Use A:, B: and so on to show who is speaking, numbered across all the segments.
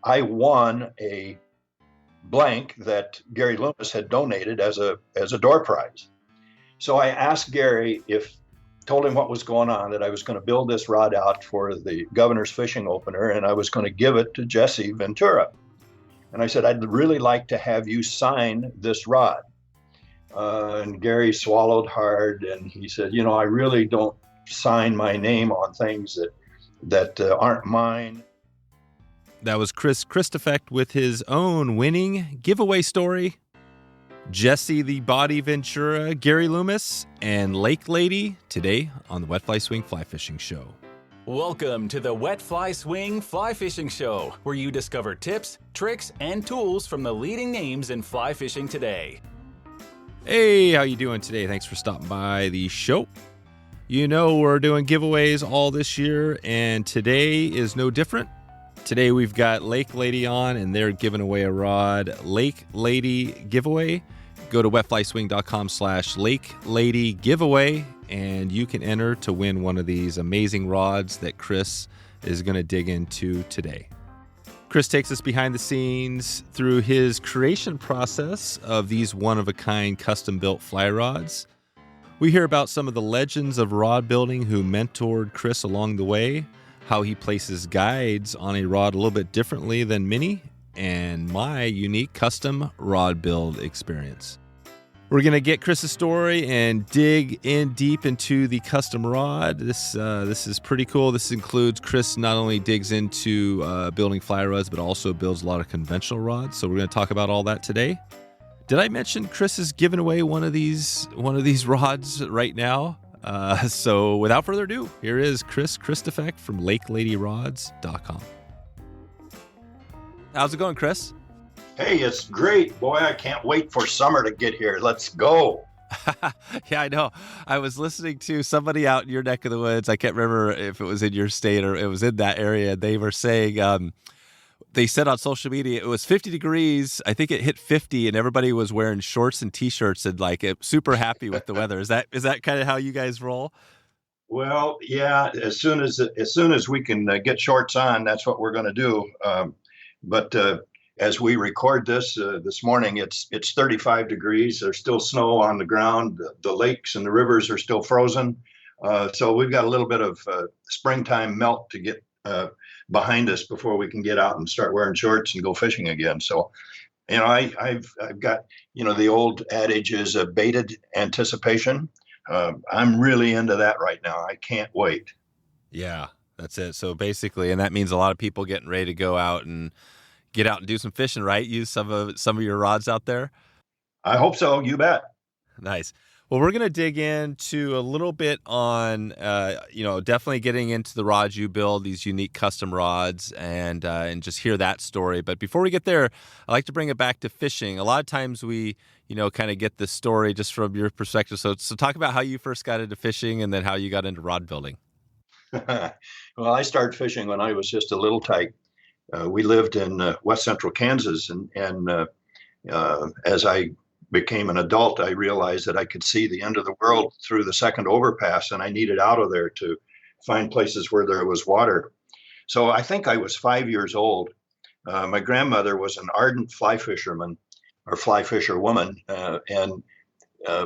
A: I won a blank that Gary Loomis had donated as a door prize. So I asked Gary told him what was going on, that I was going to build this rod out for the governor's fishing opener, and I was going to give it to Jesse Ventura. And I said, I'd really like to have you sign this rod. And Gary swallowed hard, and he said, I really don't sign my name on things that aren't mine.
B: That was Kris Kristufek with his own winning giveaway story. Jesse the Body Ventura, Gary Loomis, and LakeLady today on the Wet Fly Swing Fly Fishing Show.
C: Welcome to the Wet Fly Swing Fly Fishing Show, where you discover tips, tricks, and tools from the leading names in fly fishing today.
B: Hey, how you doing today? Thanks for stopping by the show. We're doing giveaways all this year, and today is no different. Today we've got LakeLady on, and they're giving away a rod. LakeLady giveaway. Go to wetflyswing.com/LakeLady giveaway, and you can enter to win one of these amazing rods that Kris is going to dig into today. Kris takes us behind the scenes through his creation process of these one-of-a-kind custom-built fly rods. We hear about some of the legends of rod building who mentored Kris along the way, how he places guides on a rod a little bit differently than many, and my unique custom rod build experience. We're going to get Kris's story and dig in deep into the custom rod. This is pretty cool. This includes Kris not only digs into building fly rods, but also builds a lot of conventional rods. So we're going to talk about all that today. Did I mention Kris is giving away one of these rods right now? So without further ado, here is Kris Kristufek from LakeLadyRods.com. How's it going, Kris?
A: Hey, it's great. Boy, I can't wait for summer to get here. Let's go.
B: Yeah, I know. I was listening to somebody out in your neck of the woods. I can't remember if it was in your state or it was in that area. They were saying, they said on social media, it was 50 degrees. I think it hit 50 and everybody was wearing shorts and t-shirts and super happy with the weather. Is that kind of how you guys roll?
A: Well, yeah, as soon as we can get shorts on, that's what we're going to do. But as we record this morning, it's 35 degrees. There's still snow on the ground. The lakes and the rivers are still frozen. So we've got a little bit of springtime melt to get behind us before we can get out and start wearing shorts and go fishing again. So, I've got, the old adage is a bated anticipation. I'm really into that right now. I can't wait.
B: Yeah, that's it. So basically, and that means a lot of people getting ready to go out and get out and do some fishing, right? Use some of your rods out there.
A: I hope so. You bet.
B: Nice. Well, we're going to dig into a little bit on, definitely getting into the rods you build, these unique custom rods, and just hear that story. But before we get there, I like to bring it back to fishing. A lot of times we, kind of get this story just from your perspective. So talk about how you first got into fishing and then how you got into rod building.
A: Well, I started fishing when I was just a little tyke. We lived in west central Kansas, and as I became an adult, I realized that I could see the end of the world through the second overpass, and I needed out of there to find places where there was water. So I think I was 5 years old. My grandmother was an ardent fly fisherman or fly fisher woman, and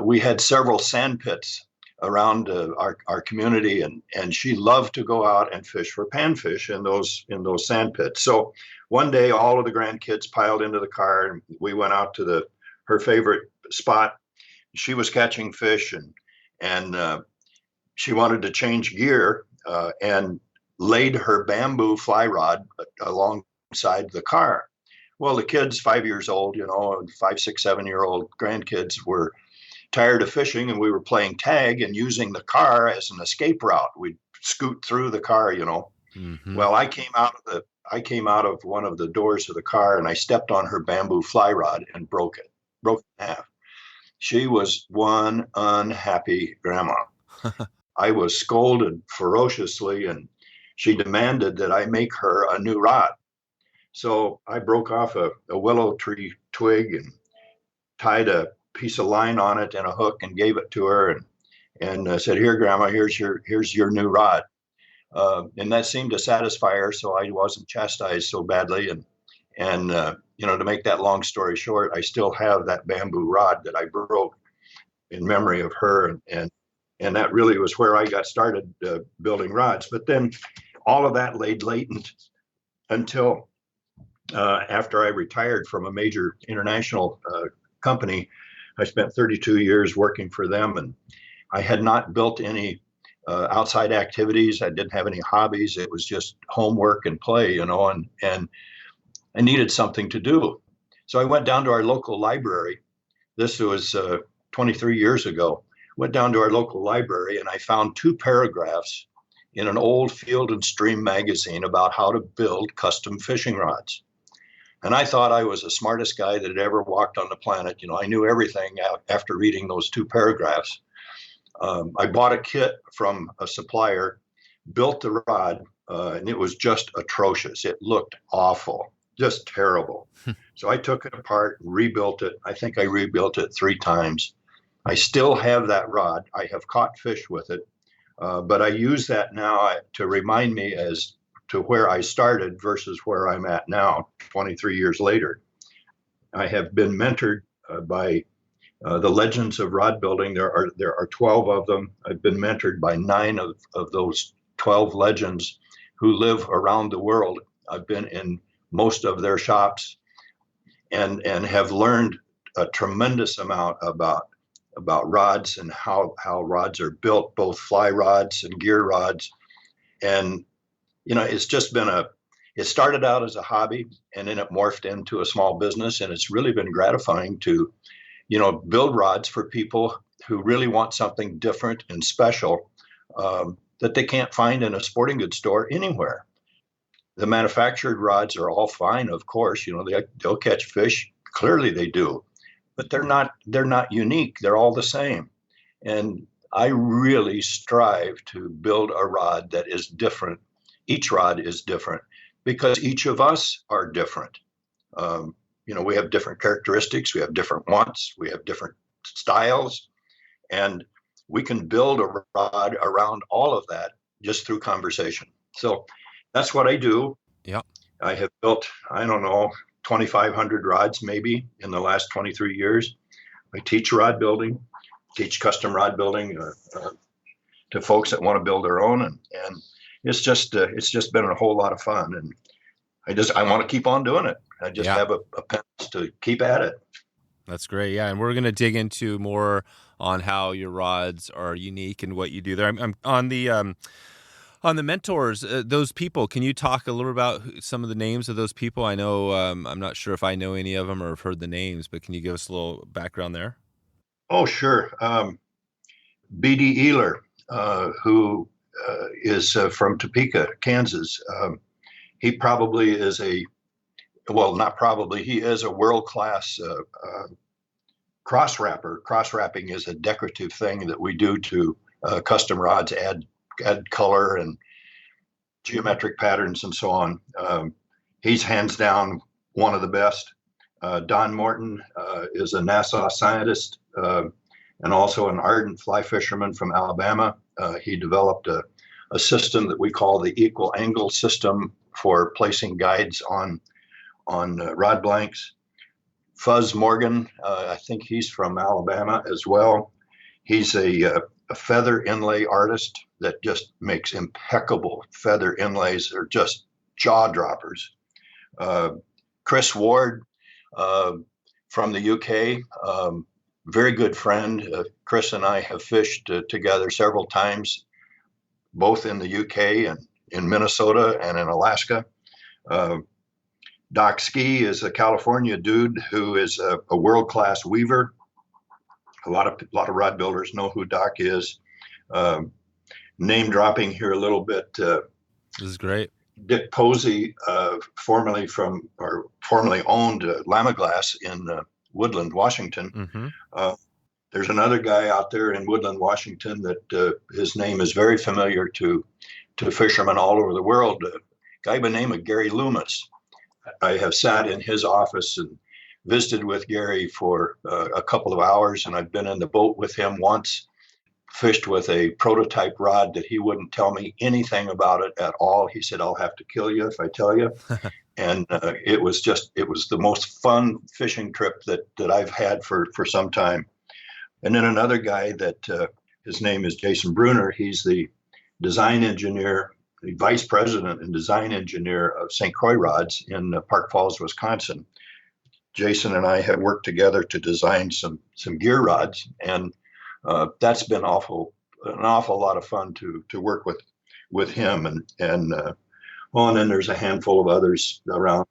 A: we had several sand pits around our community, and she loved to go out and fish for panfish in those sand pits. So one day, all of the grandkids piled into the car, and we went out to her favorite spot. She was catching fish, and she wanted to change gear and laid her bamboo fly rod alongside the car. Well, the kids, 5 years old, 5, 6, 7-year-old grandkids were tired of fishing, and we were playing tag and using the car as an escape route. We'd scoot through the car,
B: Mm-hmm.
A: Well, I came out of one of the doors of the car, and I stepped on her bamboo fly rod and broke it in half. She was one unhappy grandma. I was scolded ferociously, and she demanded that I make her a new rod. So I broke off a willow tree twig and tied a piece of line on it and a hook and gave it to her, and said, "Here, Grandma, here's your new rod." And that seemed to satisfy her, so I wasn't chastised so badly. And And, to make that long story short, I still have that bamboo rod that I broke in memory of her. And that really was where I got started building rods. But then all of that laid latent until after I retired from a major international company. I spent 32 years working for them, and I had not built any outside activities. I didn't have any hobbies. It was just homework and play, and I needed something to do. So I went down to our local library. This was 23 years ago. Went down to our local library, and I found 2 paragraphs in an old Field and Stream magazine about how to build custom fishing rods. And I thought I was the smartest guy that had ever walked on the planet. I knew everything after reading those 2 paragraphs. I bought a kit from a supplier, built the rod, and it was just atrocious. It looked awful, just terrible. So I took it apart and rebuilt it. I think I rebuilt it 3 times. I still have that rod. I have caught fish with it, but I use that now to remind me as to where I started versus where I'm at now, 23 years later. I have been mentored by the legends of rod building. There are 12 of them. I've been mentored by 9 of those 12 legends who live around the world. I've been in most of their shops and have learned a tremendous amount about rods and how rods are built, both fly rods and gear rods. And it's just been it started out as a hobby, and then it morphed into a small business. And it's really been gratifying to, build rods for people who really want something different and special that they can't find in a sporting goods store anywhere. The manufactured rods are all fine, of course. They'll catch fish. Clearly they do, but they're not unique. They're all the same. And I really strive to build a rod that is different. Each rod is different because each of us are different. We have different characteristics, we have different wants, we have different styles, and we can build a rod around all of that just through conversation. So that's what I do.
B: Yeah.
A: I have built, 2,500 rods maybe in the last 23 years. I teach rod building, teach custom rod building to folks that want to build their own, and it's just been a whole lot of fun, and I want to keep on doing it. I just have a pencil to keep at it.
B: That's great. Yeah. And we're going to dig into more on how your rods are unique and what you do there. I'm on the mentors, those people. Can you talk a little about some of the names of those people? I know, I'm not sure if I know any of them or have heard the names, but can you give us a little background there?
A: Oh, sure. B.D. Ehler, who is from Topeka, Kansas. He probably is he is a world-class cross wrapper. Cross wrapping is a decorative thing that we do to custom rods, add color and geometric patterns and so on. He's hands down one of the best. Don Morton is a NASA scientist and also an ardent fly fisherman from Alabama. He developed a system that we call the equal angle system for placing guides on rod blanks. Fuzz Morgan, I think he's from Alabama as well. He's a feather inlay artist that just makes impeccable feather inlays. They're just jaw droppers. Chris Ward from the UK, very good friend. Chris and I have fished together several times, both in the UK and in Minnesota and in Alaska. Doc Ski is a California dude who is a world-class weaver. A lot of rod builders know who Doc is. Name dropping here a little bit.
B: This is great.
A: Dick Posey, formerly owned Llama Glass in Woodland, Washington.
B: Mm-hmm.
A: There's another guy out there in Woodland, Washington that his name is very familiar to fishermen all over the world. A guy by the name of Gary Loomis. I have sat in his office and visited with Gary for a couple of hours, and I've been in the boat with him once, fished with a prototype rod that he wouldn't tell me anything about it at all. He said, "I'll have to kill you if I tell you." And it was the most fun fishing trip that I've had for some time. And then another guy that his name is Jason Bruner. He's the design engineer, the vice president and design engineer of St. Croix Rods in Park Falls, Wisconsin. Jason and I had worked together to design some gear rods, and that's been an awful lot of fun to work with him. And then there's a handful of others around,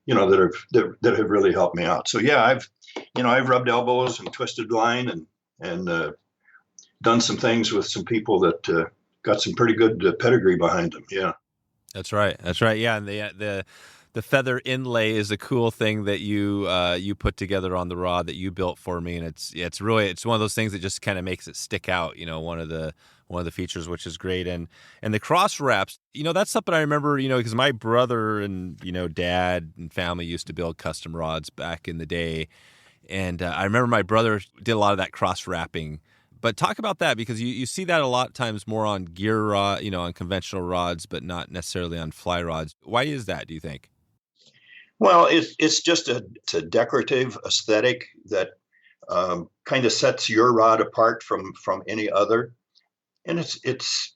A: that have really helped me out. So yeah, I've rubbed elbows and twisted line and done some things with some people that got some pretty good pedigree behind them. Yeah.
B: That's right. Yeah. And the feather inlay is a cool thing that you put together on the rod that you built for me. And it's one of those things that just kind of makes it stick out, one of the features, which is great. And the cross wraps, that's something I remember, because my brother and, dad and family used to build custom rods back in the day. And I remember my brother did a lot of that cross wrapping. But talk about that, because you see that a lot of times more on gear rod, on conventional rods, but not necessarily on fly rods. Why is that, do you think?
A: Well, it's just a decorative aesthetic that kind of sets your rod apart from any other. And it's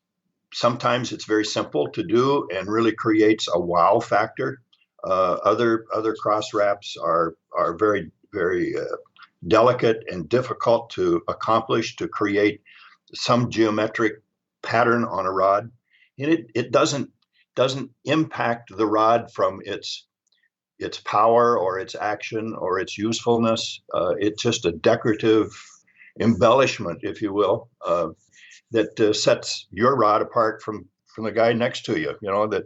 A: sometimes it's very simple to do and really creates a wow factor. Other cross wraps are very, very delicate and difficult to accomplish, to create some geometric pattern on a rod. And it doesn't impact the rod from its power or its action or its usefulness. It's just a decorative embellishment, if you will, that sets your rod apart from the guy next to you, that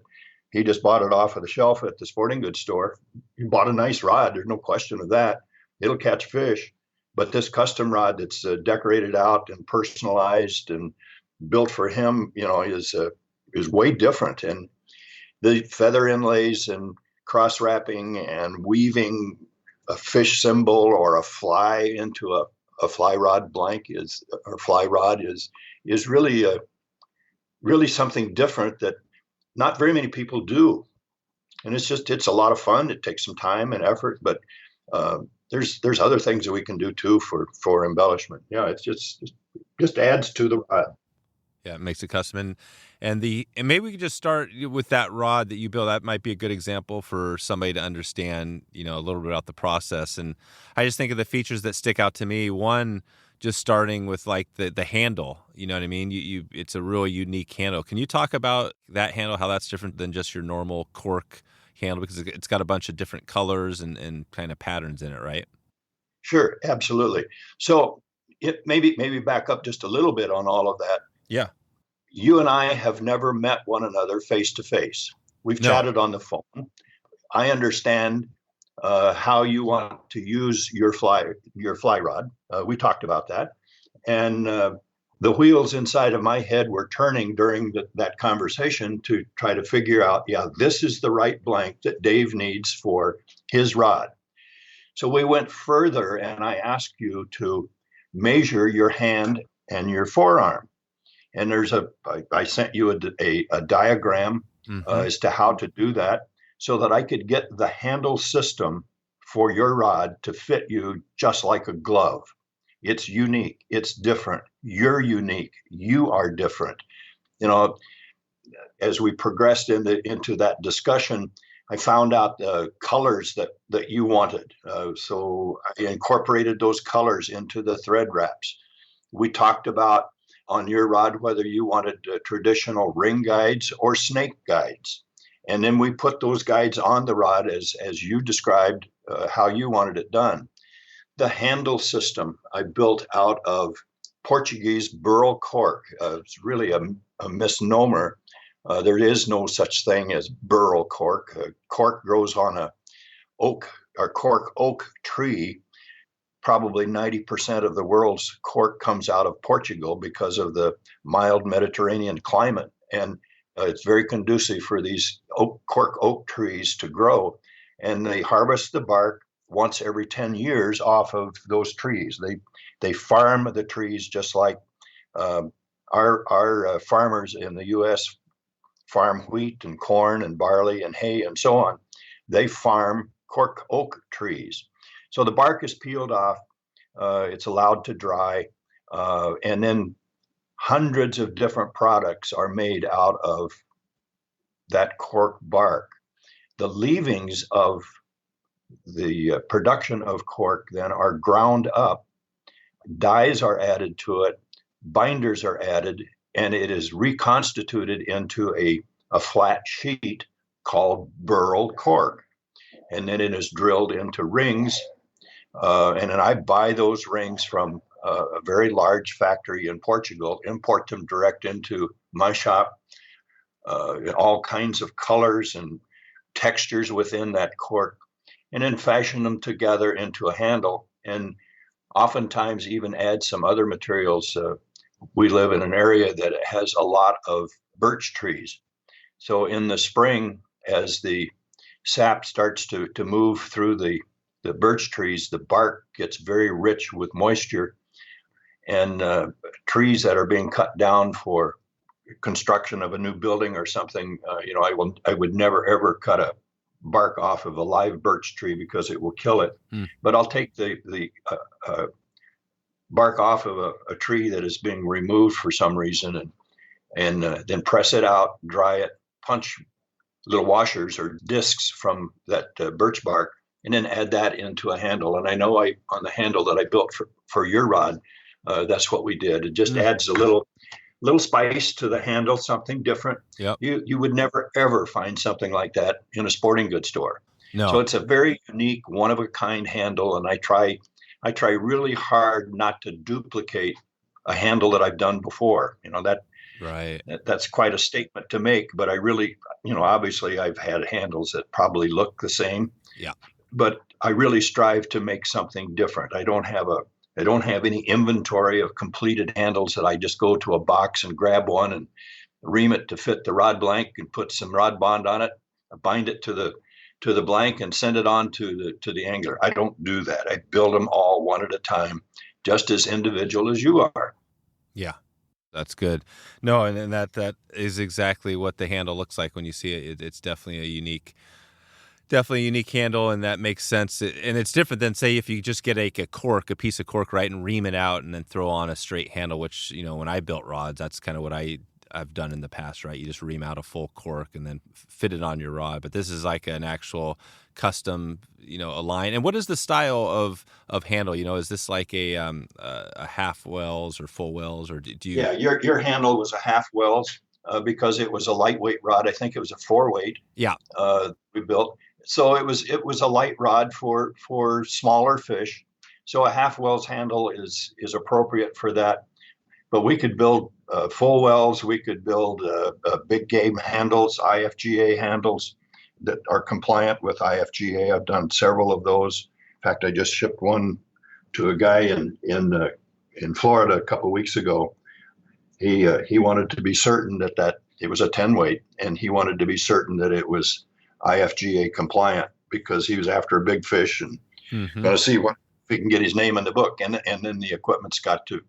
A: he just bought it off of the shelf at the sporting goods store. You bought a nice rod. There's no question of that. It'll catch fish. But this custom rod that's decorated out and personalized and built for him, is way different. And the feather inlays and cross wrapping and weaving a fish symbol or a fly into a fly rod blank is really something different that not very many people do. And it's a lot of fun. It takes some time and effort, but there's other things that we can do too for embellishment. Yeah, it's just adds to the rod.
B: Yeah, it makes it custom. And maybe we could just start with that rod that you built. That might be a good example for somebody to understand, a little bit about the process. And I just think of the features that stick out to me. One, just starting with like the handle, you know what I mean? It's a really unique handle. Can you talk about that handle, how that's different than just your normal cork handle? Because it's got a bunch of different colors and kind of patterns in it, right?
A: Sure, absolutely. So it maybe back up just a little bit on all of that.
B: Yeah.
A: You and I have never met one another face to face. We've chatted on the phone. I understand how you want to use your fly rod. We talked about that. And the wheels inside of my head were turning during that conversation to try to figure out, this is the right blank that Dave needs for his rod. So we went further and I asked you to measure your hand and your forearm. And I sent you a diagram as to how to do that so that I could get the handle system for your rod to fit you just like a glove. It's unique. It's different. You're unique. You are different. As we progressed into that discussion, I found out the colors that you wanted. So I incorporated those colors into the thread wraps. We talked about on your rod whether you wanted traditional ring guides or snake guides. And then we put those guides on the rod as you described how you wanted it done. The handle system I built out of Portuguese burl cork. It's really a misnomer. There is no such thing as burl cork. Cork grows on a cork oak tree. Probably 90% of the world's cork comes out of Portugal because of the mild Mediterranean climate. And it's very conducive for these cork oak trees to grow. And they harvest the bark once every 10 years off of those trees. They farm the trees just like our farmers in the U.S. farm wheat and corn and barley and hay and so on. they farm cork oak trees. So the bark is peeled off, it's allowed to dry, and then hundreds of different products are made out of that cork bark. The leavings of the production of cork then are ground up, dyes are added to it, binders are added, and it is reconstituted into a flat sheet called burled cork. And then it is drilled into rings. And then I buy those rings from a very large factory in Portugal, import them direct into my shop, in all kinds of colors and textures within that cork, and then fashion them together into a handle, and oftentimes even add some other materials. We live in an area that has a lot of birch trees. So in the spring, as the sap starts to move through the birch trees, the bark gets very rich with moisture, and trees that are being cut down for construction of a new building or something, I would never ever cut a bark off of a live birch tree because it will kill it. But I'll take the bark off of a tree that is being removed for some reason, and then press it out, dry it, punch little washers or discs from that birch bark, and then add that into a handle. And I know on the handle that I built for your rod, that's what we did. It just adds a little spice to the handle, something different.
B: Yep.
A: You would never ever find something like that in a sporting goods store.
B: No.
A: So it's a very unique, one of a kind handle, and I try really hard not to duplicate a handle that I've done before. That's quite a statement to make, but I really, obviously I've had handles that probably look the same.
B: Yeah.
A: But I really strive to make something different. I don't have any inventory of completed handles that I just go to a box and grab one and ream it to fit the rod blank and put some rod bond on it, bind it to the blank and send it on to the angler. I don't do that. I build them all one at a time, just as individual as you are.
B: Yeah, that's good. No, and that is exactly what the handle looks like when you see it. It's definitely a unique handle, and that makes sense. And it's different than, say, if you just get a piece of cork, right, and ream it out and then throw on a straight handle, which, when I built rods, that's kind of what I've done in the past, right? You just ream out a full cork and then fit it on your rod. But this is like an actual custom, a line. And what is the style of handle? Is this like a half wells or full wells, or do you?
A: Yeah, your handle was a half wells because it was a lightweight rod. I think it was a 4-weight.
B: Yeah.
A: We built. So it was a light rod for smaller fish. So a half wells handle is appropriate for that. But we could build full wells. We could build big game handles, IFGA handles that are compliant with IFGA. I've done several of those. In fact, I just shipped one to a guy in Florida a couple of weeks ago. He wanted to be certain that it was a 10-weight, and he wanted to be certain that it was IFGA compliant because he was after a big fish and going to see if he can get his name in the book, and then the equipment's got to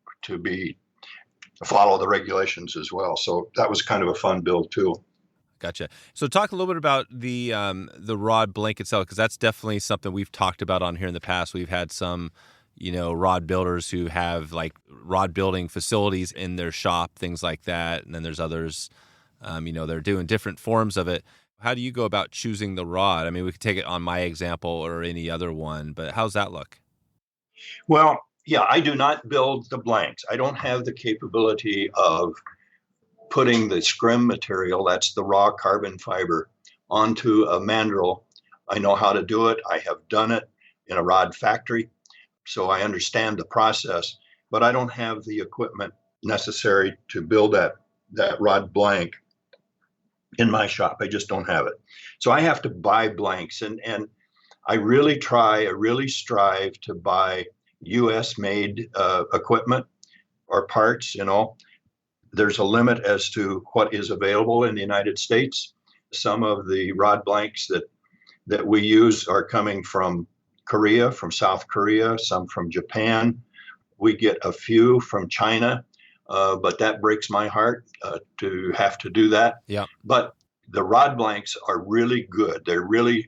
A: follow the regulations as well. So that was kind of a fun build too.
B: Gotcha. So talk a little bit about the rod blank itself, because that's definitely something we've talked about on here in the past. We've had some rod builders who have like rod building facilities in their shop, things like that, and then there's others they're doing different forms of it. How do you go about choosing the rod? I mean, we could take it on my example or any other one, but how's that look?
A: Well, yeah, I do not build the blanks. I don't have the capability of putting the scrim material, that's the raw carbon fiber, onto a mandrel. I know how to do it. I have done it in a rod factory, so I understand the process, but I don't have the equipment necessary to build that rod blank in my shop. I just don't have it. So I have to buy blanks, and I really strive to buy US made equipment or parts. There's a limit as to what is available in the United States. Some of the rod blanks that we use are coming from Korea, from South Korea, some from Japan. We get a few from China. But that breaks my heart to have to do that.
B: Yeah.
A: But the rod blanks are really good. They're really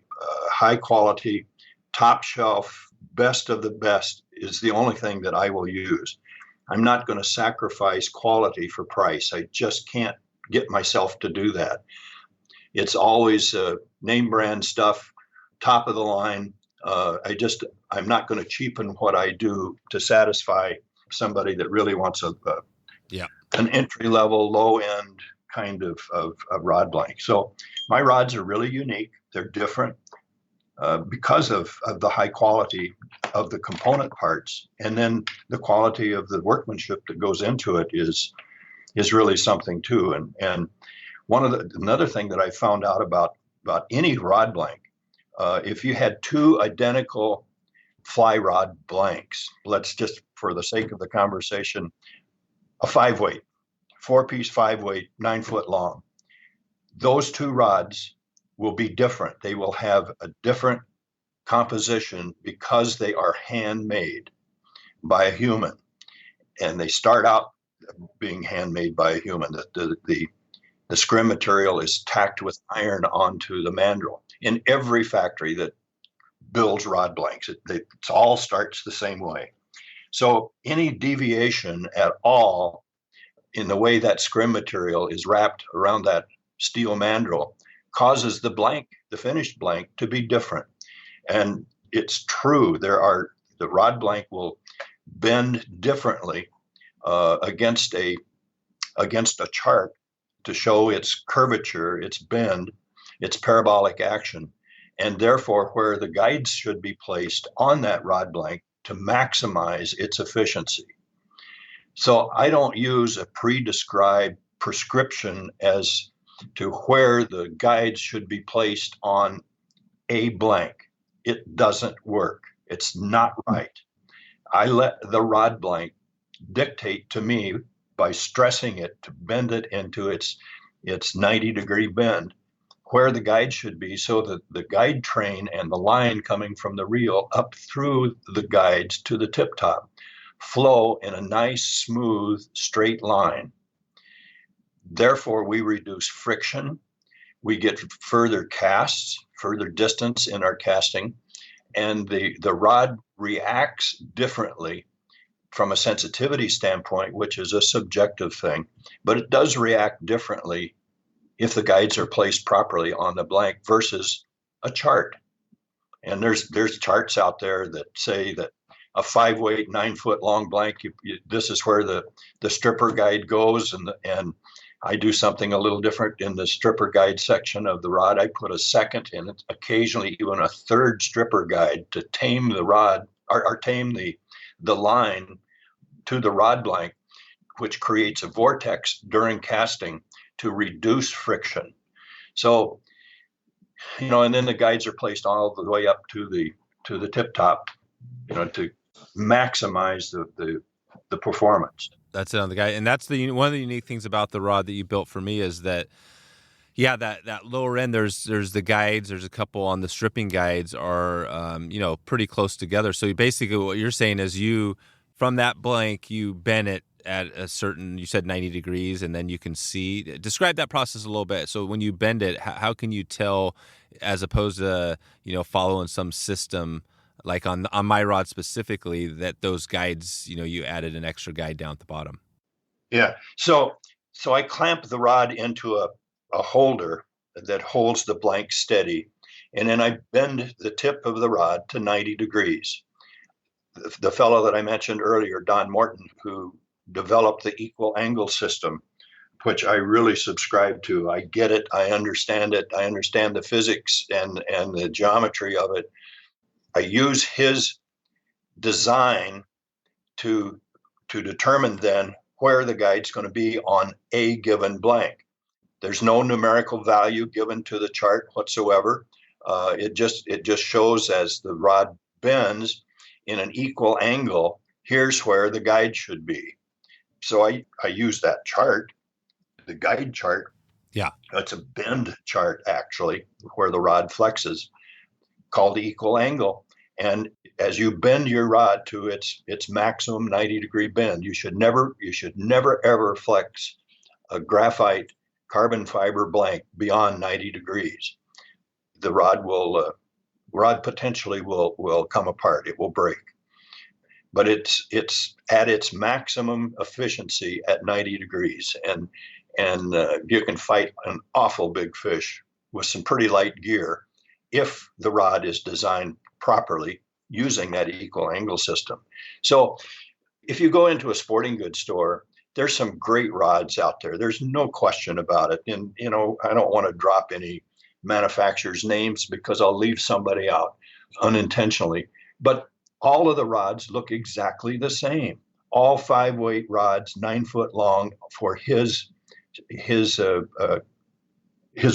A: high quality, top shelf, best of the best is the only thing that I will use. I'm not going to sacrifice quality for price. I just can't get myself to do that. It's always name brand stuff, top of the line. I'm not going to cheapen what I do to satisfy somebody that really wants an entry level, low end kind of rod blank. So my rods are really unique. They're different because of the high quality of the component parts, and then the quality of the workmanship that goes into it is really something too. And another thing that I found out about any rod blank, if you had two identical fly rod blanks, let's just for the sake of the conversation, a 5-weight, 4-piece 5-weight, 9-foot long, those two rods will be different. They will have a different composition because they are handmade by a human, and they start out being handmade by a human. The scrim material is tacked with iron onto the mandrel. In every factory that builds rod blanks, it all starts the same way. So any deviation at all in the way that scrim material is wrapped around that steel mandrel causes the finished blank to be different. And it's true, the rod blank will bend differently against a chart to show its curvature, its bend, its parabolic action, and therefore where the guides should be placed on that rod blank to maximize its efficiency. So I don't use a pre-described prescription as to where the guides should be placed on a blank. It doesn't work. It's not right. I let the rod blank dictate to me by stressing it to bend it into its 90-degree bend where the guide should be, so that the guide train and the line coming from the reel up through the guides to the tip top flow in a nice, smooth, straight line. Therefore, we reduce friction. We get further casts, further distance in our casting, and the rod reacts differently from a sensitivity standpoint, which is a subjective thing, but it does react differently if the guides are placed properly on the blank versus a chart. And there's charts out there that say that a 5-weight, 9-foot long blank, this is where the stripper guide goes, and I do something a little different in the stripper guide section of the rod. I put a second and occasionally even a third stripper guide to tame the rod or tame the line to the rod blank, which creates a vortex during casting to reduce friction. So, and then the guides are placed all the way up to the tip top, to maximize the performance.
B: That's it on the guide. And that's one of the unique things about the rod that you built for me is that, that lower end, there's the guides, there's a couple on the stripping guides are, pretty close together. So basically what you're saying is from that blank, you bend it at a certain, you said 90 degrees, and then you can see. Describe that process a little bit. So when you bend it, how can you tell, as opposed to, following some system, like on my rod specifically, that those guides, you added an extra guide down at the bottom?
A: Yeah. So I clamp the rod into a holder that holds the blank steady, and then I bend the tip of the rod to 90 degrees. The fellow that I mentioned earlier, Don Morton, who developed the equal angle system, which I really subscribe to. I get it. I understand it. I understand the physics and the geometry of it. I use his design to determine then where the guide's going to be on a given blank. There's no numerical value given to the chart whatsoever. It just shows as the rod bends in an equal angle, here's where the guide should be. So I use that chart, the guide chart.
B: Yeah.
A: It's a bend chart, actually, where the rod flexes, called the equal angle. And as you bend your rod to its maximum 90-degree bend, you should never ever flex a graphite carbon fiber blank beyond 90 degrees. The rod will rod potentially will come apart. It will break. But it's at its maximum efficiency at 90 degrees, and you can fight an awful big fish with some pretty light gear if the rod is designed properly using that equal angle system. So if you go into a sporting goods store, there's some great rods out there. There's no question about it. And, I don't want to drop any manufacturers' names because I'll leave somebody out unintentionally. But all of the rods look exactly the same. All 5-weight rods, 9 foot long for his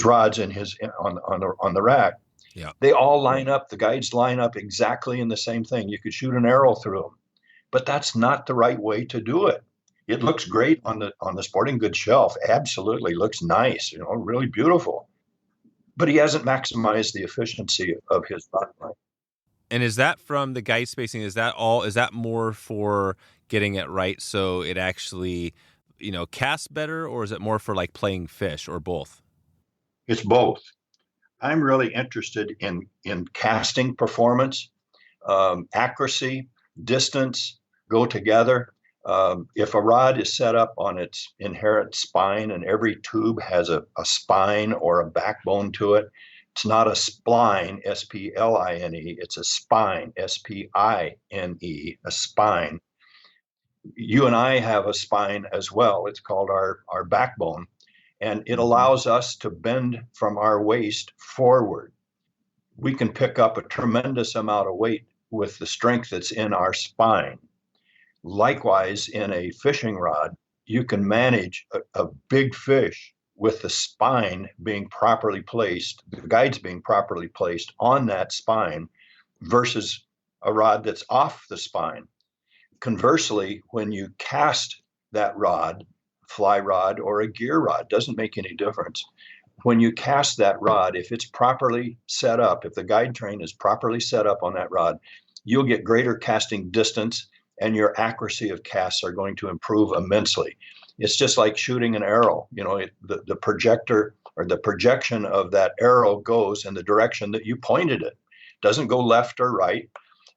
A: rods in on the rack.
B: Yeah.
A: They all line up. The guides line up exactly in the same thing. You could shoot an arrow through them, but that's not the right way to do it. It looks great on the sporting goods shelf. Absolutely looks nice, really beautiful. But he hasn't maximized the efficiency of his rod line.
B: And is that from the guide spacing? Is that more for getting it right so it actually, casts better, or is it more for like playing fish, or both?
A: It's both. I'm really interested in casting performance, accuracy, distance go together. If a rod is set up on its inherent spine, and every tube has a spine or a backbone to it, it's not a spline, S-P-L-I-N-E. It's a spine, S-P-I-N-E, a spine. You and I have a spine as well. It's called our backbone, and it allows us to bend from our waist forward. We can pick up a tremendous amount of weight with the strength that's in our spine. Likewise, in a fishing rod, you can manage a big fish with the spine being properly placed, the guides being properly placed on that spine, versus a rod that's off the spine. Conversely, when you cast that rod, fly rod or a gear rod, doesn't make any difference. When you cast that rod, if it's properly set up, if the guide train is properly set up on that rod, you'll get greater casting distance, and your accuracy of casts are going to improve immensely. It's just like shooting an arrow. The projector or the projection of that arrow goes in the direction that you pointed it. Doesn't go left or right.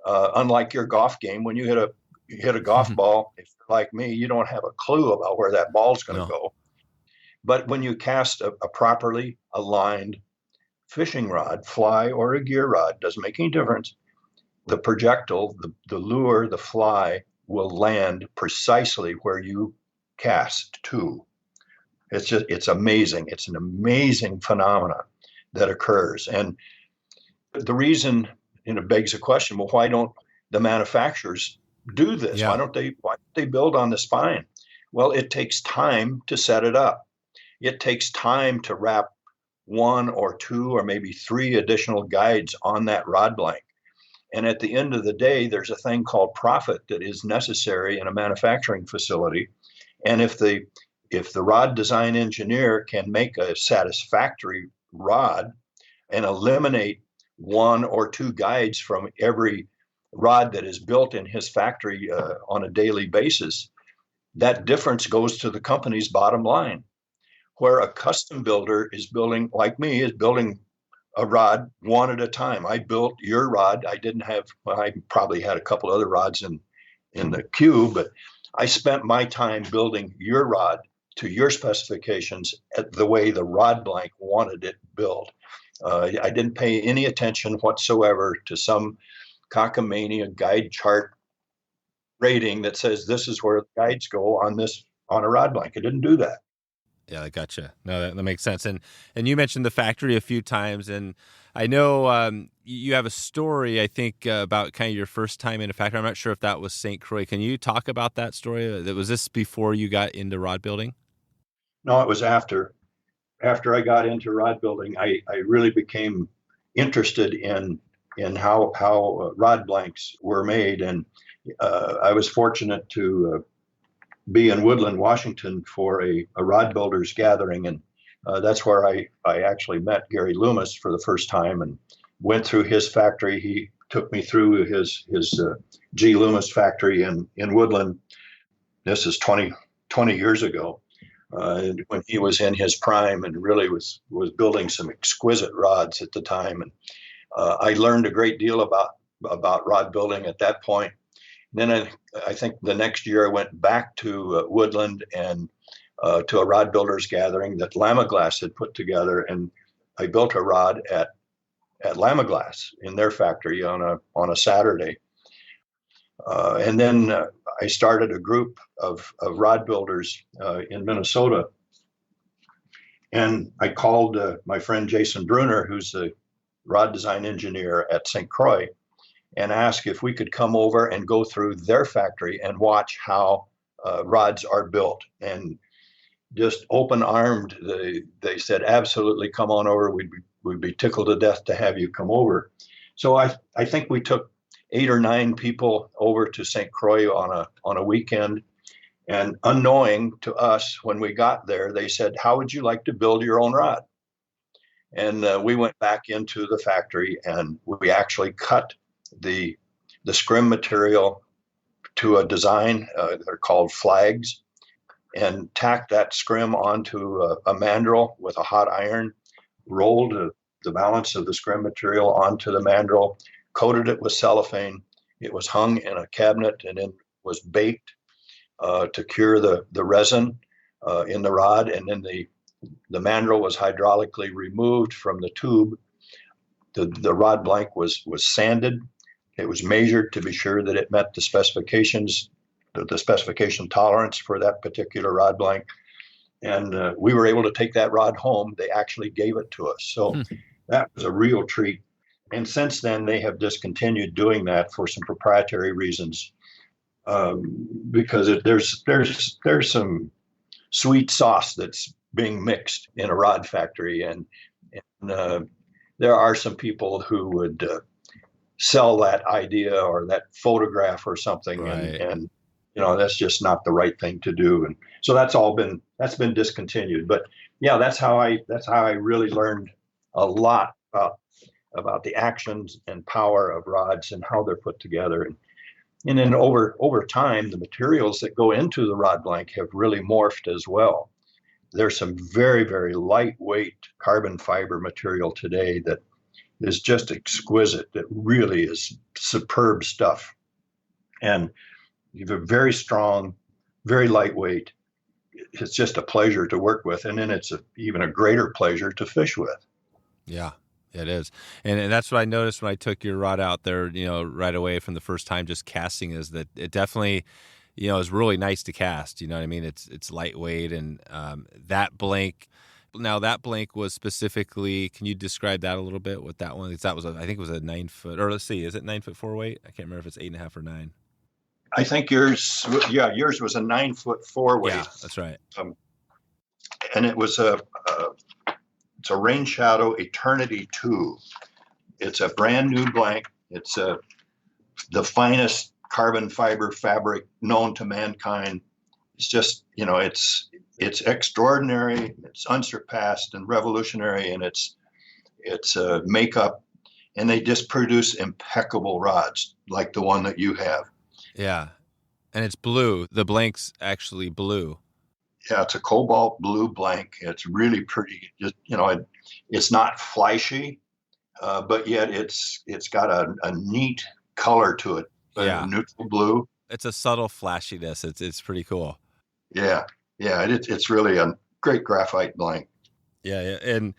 A: Unlike your golf game, when you hit a golf ball, if you're like me, you don't have a clue about where that ball's going to go. But when you cast a properly aligned fishing rod, fly or a gear rod, doesn't make any difference. The projectile, the lure, the fly will land precisely where you cast to. It's amazing. It's an amazing phenomenon that occurs. And the reason, begs the question, well, why don't the manufacturers do this?
B: Yeah.
A: Why don't they build on the spine? Well, it takes time to set it up. It takes time to wrap 1 or 2 or maybe 3 additional guides on that rod blank. And at the end of the day, there's a thing called profit that is necessary in a manufacturing facility. And if the rod design engineer can make a satisfactory rod and eliminate 1 or 2 guides from every rod that is built in his factory on a daily basis, that difference goes to the company's bottom line. Where a custom builder is building, like me, is building a rod one at a time. I built your rod. I probably had a couple other rods in the queue, but I spent my time building your rod to your specifications at the way the rod blank wanted it built. I didn't pay any attention whatsoever to some cockamamie guide chart rating that says this is where the guides go on a rod blank. I didn't do that.
B: Yeah, I gotcha. No, that makes sense. And you mentioned the factory a few times, and I know you have a story, I think, about kind of your first time in a factory. I'm not sure if that was St. Croix. Can you talk about that story? Was this before you got into rod building?
A: No, it was after. After I got into rod building, I really became interested in how rod blanks were made, and I was fortunate to be in Woodland, Washington for a rod builders gathering. And that's where I actually met Gary Loomis for the first time and went through his factory. He took me through his G. Loomis factory in Woodland. This is 20 years ago, when he was in his prime and really was building some exquisite rods at the time. And I learned a great deal about rod building at that point. Then I think the next year I went back to Woodland and to a rod builders gathering that Lamaglass had put together, and I built a rod at Lamaglass in their factory on a Saturday. And then I started a group of rod builders in Minnesota. And I called my friend Jason Bruner, who's the rod design engineer at St. Croix, and asked if we could come over and go through their factory and watch how rods are built. And just open-armed, they said, absolutely, come on over. We'd be tickled to death to have you come over. So I think we took 8 or 9 people over to St. Croix on a weekend. And unknowing to us, when we got there, they said, how would you like to build your own rod? And we went back into the factory and we actually cut the scrim material to a design, they're called flags, and tacked that scrim onto a mandrel with a hot iron, rolled the balance of the scrim material onto the mandrel, coated it with cellophane. It was hung in a cabinet and then was baked to cure the resin in the rod. And then the mandrel was hydraulically removed from the tube. The rod blank was sanded. It was measured to be sure that it met the specifications, the specification tolerance for that particular rod blank. And we were able to take that rod home. They actually gave it to us. So that was a real treat. And since then, they have discontinued doing that for some proprietary reasons, because there's some sweet sauce that's being mixed in a rod factory. And there are some people who would sell that idea or that photograph or something,
B: right.
A: and that's just not the right thing to do. And so that's been discontinued. But yeah, that's how I really learned a lot about the actions and power of rods and how they're put together. And then over time, the materials that go into the rod blank have really morphed as well. There's some very, very lightweight carbon fiber material today that is just exquisite. That really is superb stuff. And you have a very strong, very lightweight. It's just a pleasure to work with. And then it's even a greater pleasure to fish with.
B: Yeah, it is. And that's what I noticed when I took your rod out there, right away from the first time just casting, is that it definitely, is really nice to cast. You know what I mean? It's lightweight, and that blank. Now that blank was specifically, can you describe that a little bit? What that one? That was I think it was a 9 foot, or let's see, is it 9 foot 4 weight? I can't remember if it's 8.5 or 9.
A: I think yours was a 9 foot 4 weight.
B: Yeah, that's right.
A: And it was it's a Rain Shadow Eternity 2. It's a brand new blank. It's the finest carbon fiber fabric known to mankind. It's just, it's extraordinary, it's unsurpassed and revolutionary in its makeup, and they just produce impeccable rods like the one that you have.
B: Yeah, and it's blue. The blank's actually blue.
A: Yeah, it's a cobalt blue blank. It's really pretty. Just, it's not flashy, but yet it's got a neat color to it.
B: Yeah,
A: neutral blue.
B: It's a subtle flashiness. It's pretty cool.
A: Yeah. It's really a great graphite blank.
B: Yeah, and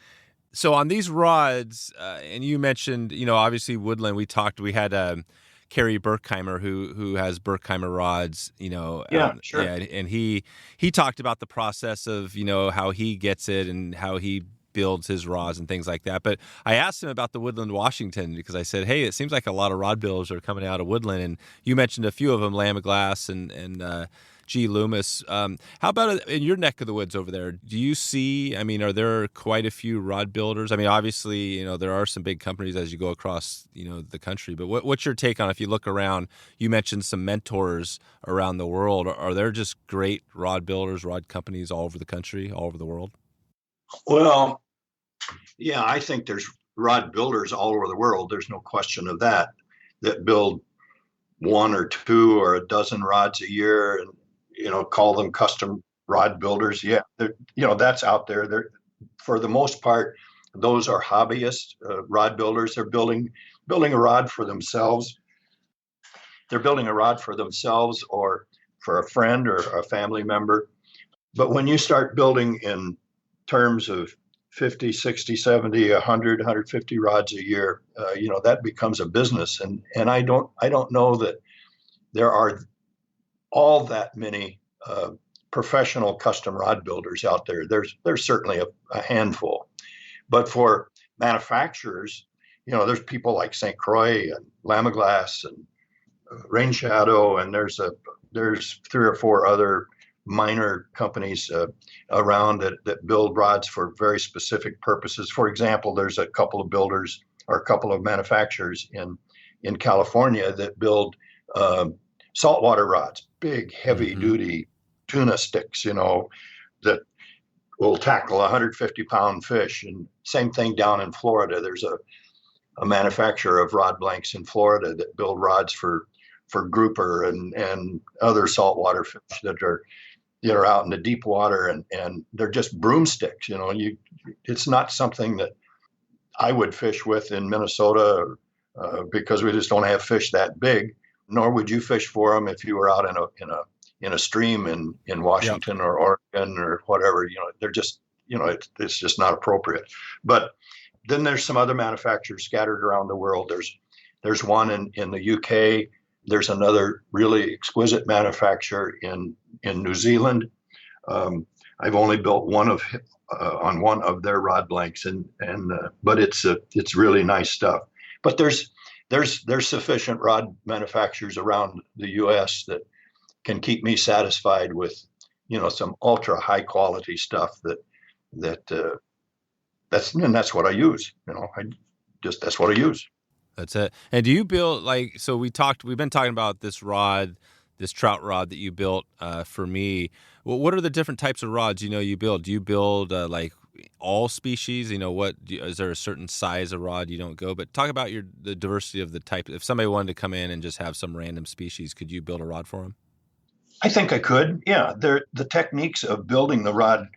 B: so on these rods, and you mentioned, obviously Woodland. We had Kerry Burkheimer, who has Burkheimer rods,
A: Yeah, sure.
B: Yeah, and he talked about the process of, how he gets it and how he builds his rods and things like that. But I asked him about the Woodland Washington, because I said, hey, it seems like a lot of rod builders are coming out of Woodland, and you mentioned a few of them, Lamaglass and Loomis. How about in your neck of the woods over there? Do you see, are there quite a few rod builders? Obviously, there are some big companies as you go across, the country, but what's your take on, if you look around, you mentioned some mentors around the world. Are there just great rod builders, rod companies all over the country, all over the world?
A: Well, yeah, I think there's rod builders all over the world. There's no question of that build 1 or 2 or a dozen rods a year and, call them custom rod builders. Yeah, that's out there. They're, for the most part, Those are hobbyist rod builders. They're building a rod for themselves. They're building a rod for themselves or for a friend or a family member. But when you start building in terms of 50, 60, 70, 100, 150 rods a year, that becomes a business. And I don't know that there are all that many professional custom rod builders out there. There's certainly a handful. But for manufacturers, there's people like St. Croix and Lamiglass and Rain Shadow, and there's 3 or 4 other minor companies around that build rods for very specific purposes. For example, there's a couple of builders or a couple of manufacturers in California that build saltwater rods, big, heavy-duty tuna sticks, that will tackle 150-pound fish. And same thing down in Florida. There's a manufacturer of rod blanks in Florida that build rods for grouper and other saltwater fish that are out in the deep water, and they're just broomsticks. It's not something that I would fish with in Minnesota because we just don't have fish that big. Nor would you fish for them if you were out in a stream in Washington or Oregon or whatever. They're just it's just not appropriate. But then there's some other manufacturers scattered around the world. There's one in the UK. There's another really exquisite manufacturer in New Zealand. I've only built one on one of their rod blanks, but it's really nice stuff. But there's sufficient rod manufacturers around the U.S. that can keep me satisfied with some ultra high quality stuff that's what I use. That's what I use.
B: That's it. And do you build we've been talking about this trout rod that you built for me. Well, what are the different types of rods you build? Do you build like all species? Is there a certain size of rod you don't go? But talk about the diversity of the type. If somebody wanted to come in and just have some random species, could you build a rod for them?
A: I think I could. Yeah, the techniques of building the rod,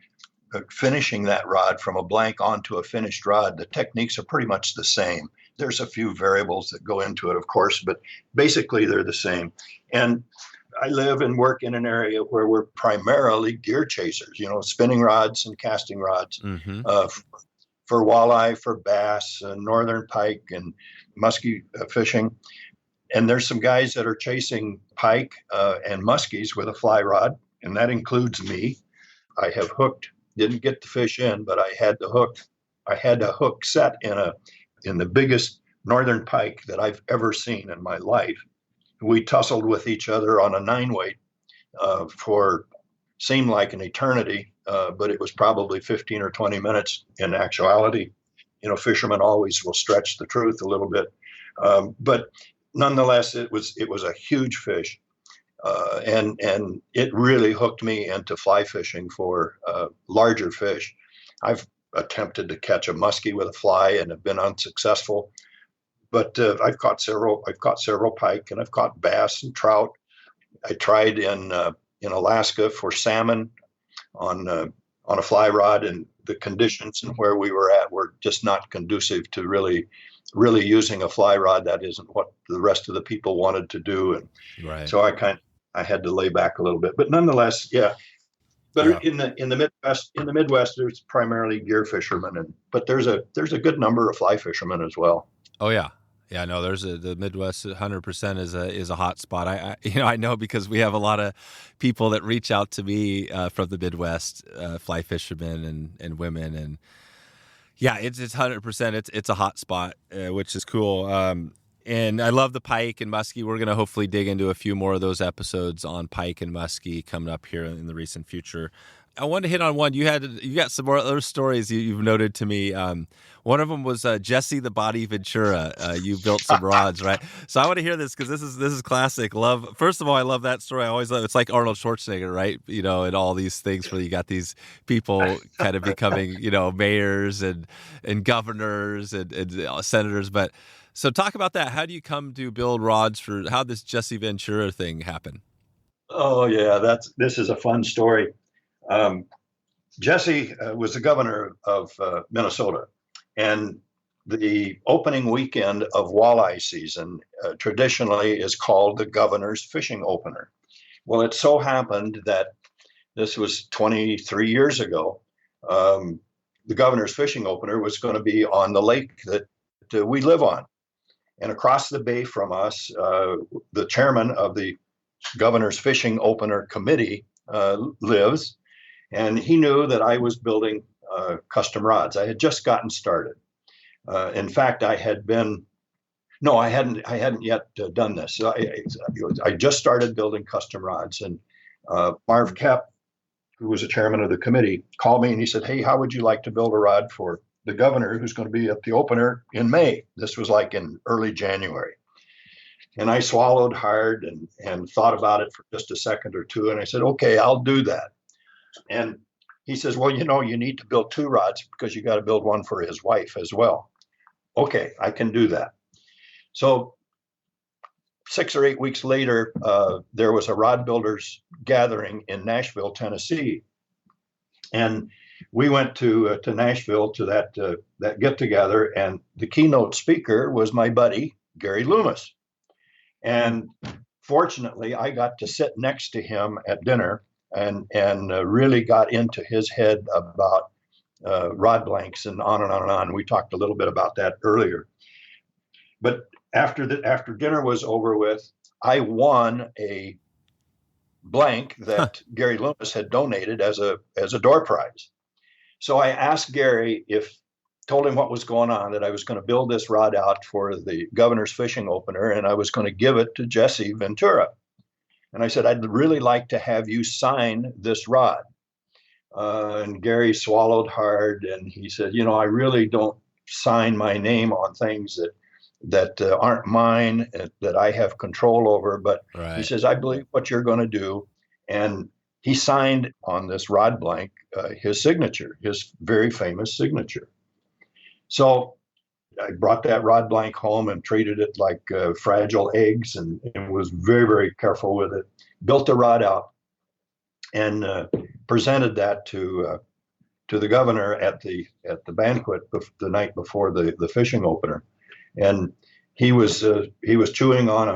A: finishing that rod from a blank onto a finished rod, the techniques are pretty much the same. There's a few variables that go into it, of course, but basically they're the same. And I live and work in an area where we're primarily gear chasers, spinning rods and casting rods for walleye, for bass, northern pike, and muskie fishing. And there's some guys that are chasing pike and muskies with a fly rod, and that includes me. I have didn't get the fish in, but I had a hook set in the biggest northern pike that I've ever seen in my life. We tussled with each other on a 9-weight for seemed like an eternity, but it was probably 15 or 20 minutes in actuality. Fishermen always will stretch the truth a little bit, but nonetheless, it was a huge fish, and it really hooked me into fly fishing for larger fish. I've attempted to catch a muskie with a fly and have been unsuccessful. But I've caught several pike, and I've caught bass and trout. I tried in Alaska for salmon on a fly rod, and the conditions and where we were at were just not conducive to really using a fly rod. That isn't what the rest of the people wanted to do, and
B: right.
A: So I had to lay back a little bit. But nonetheless, yeah. But in the Midwest, there's primarily gear fishermen, but there's a good number of fly fishermen as well.
B: Oh yeah. Yeah, no, the Midwest 100% is a hot spot. I know because we have a lot of people that reach out to me from the Midwest, fly fishermen and women, and yeah, it's 100%. It's a hot spot, which is cool. And I love the pike and muskie. We're going to hopefully dig into a few more of those episodes on pike and muskie coming up here in the recent future. I wanted to hit on one. You got some more other stories you've noted to me. One of them was Jesse the Body Ventura. You built some rods, right? So I want to hear this because this is classic. First of all, I love that story. I always love it's like Arnold Schwarzenegger, right? And all these things where you got these people kind of becoming, mayors and governors and senators. But so talk about that. How do you come to build rods how this Jesse Ventura thing happen?
A: Oh yeah, this is a fun story. Jesse was the governor of Minnesota, And the opening weekend of walleye season traditionally is called the Governor's Fishing Opener. Well, it so happened that this was 23 years ago. The Governor's Fishing Opener was going to be on the lake that we live on. And across the bay from us, the chairman of the Governor's Fishing Opener Committee lives, and he knew that I was building custom rods. I had just gotten started. In fact, I hadn't yet done this. I just started building custom rods, and Marv Kep, who was the chairman of the committee, called me and he said, "Hey, how would you like to build a rod for the governor who's going to be at the opener in May?" This was like in early January. And I swallowed hard and thought about it for just a second or two. And I said, "Okay, I'll do that." And he says, "Well, you need to build 2 rods because you got to build one for his wife as well." Okay, I can do that. So 6 or 8 weeks later, there was a rod builders gathering in Nashville, Tennessee. And we went to Nashville to that get together, and the keynote speaker was my buddy, Gary Loomis. And fortunately, I got to sit next to him at dinner and really got into his head about rod blanks and on and on and on. We talked a little bit about that earlier. But after dinner was over with, I won a blank that Gary Loomis had donated as a door prize. So I asked Gary told him what was going on, that I was going to build this rod out for the Governor's Fishing Opener, and I was going to give it to Jesse Ventura. And I said, "I'd really like to have you sign this rod." And Gary swallowed hard, and he said, "I really don't sign my name on things that aren't mine, that I have control over." But
B: Right.
A: He says, "I believe what you're going to do." And he signed on this rod blank his signature, his very famous signature. So I brought that rod blank home and treated it like fragile eggs, and was very, very careful with it. Built the rod out and presented that to the governor at the banquet the night before the fishing opener. And he was chewing on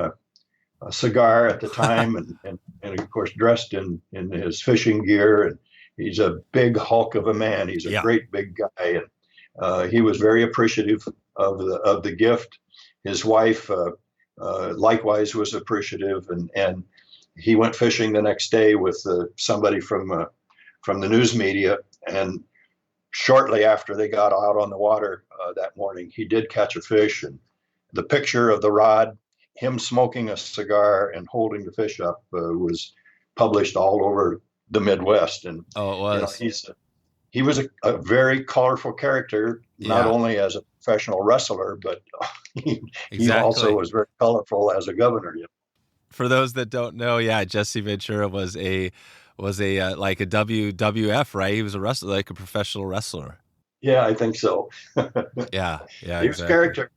A: a cigar at the time, and of course dressed in his fishing gear. And he's a big hulk of a man. He's a great big guy, and he was very appreciative of the gift. His wife likewise was appreciative, and he went fishing the next day with somebody from the news media. And shortly after they got out on the water that morning, he did catch a fish, and the picture of the rod, him smoking a cigar and holding the fish up, was published all over the Midwest. And
B: Oh, it was.
A: He was a very colorful character, not only as a professional wrestler, but he also was very colorful as a governor.
B: For those that don't know, Jesse Ventura was a like a WWF, right? He was a wrestler, like a professional wrestler.
A: Yeah, I think so.
B: Yeah,
A: He was a character.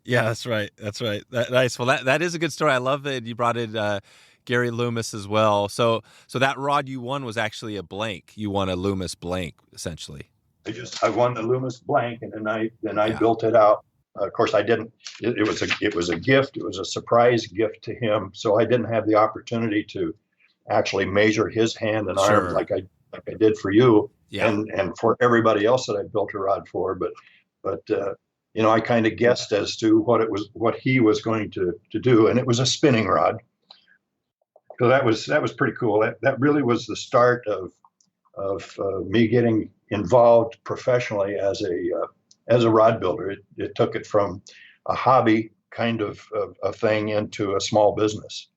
B: Yeah, that's right. Nice. Well, that is a good story. I love that you brought in Gary Loomis as well. So that rod you won was actually a blank. You won a Loomis blank, essentially.
A: I won the Loomis blank, and then I built it out. Of course, I didn't. It was a gift. It was a surprise gift to him. So I didn't have the opportunity to actually measure his hand and arm like I did for you, and for everybody else that I built a rod for. But I kind of guessed as to what he was going to do, and it was a spinning rod. So that was pretty cool. That really was the start of me getting involved professionally as a rod builder. It took it from a hobby kind of a thing into a small business.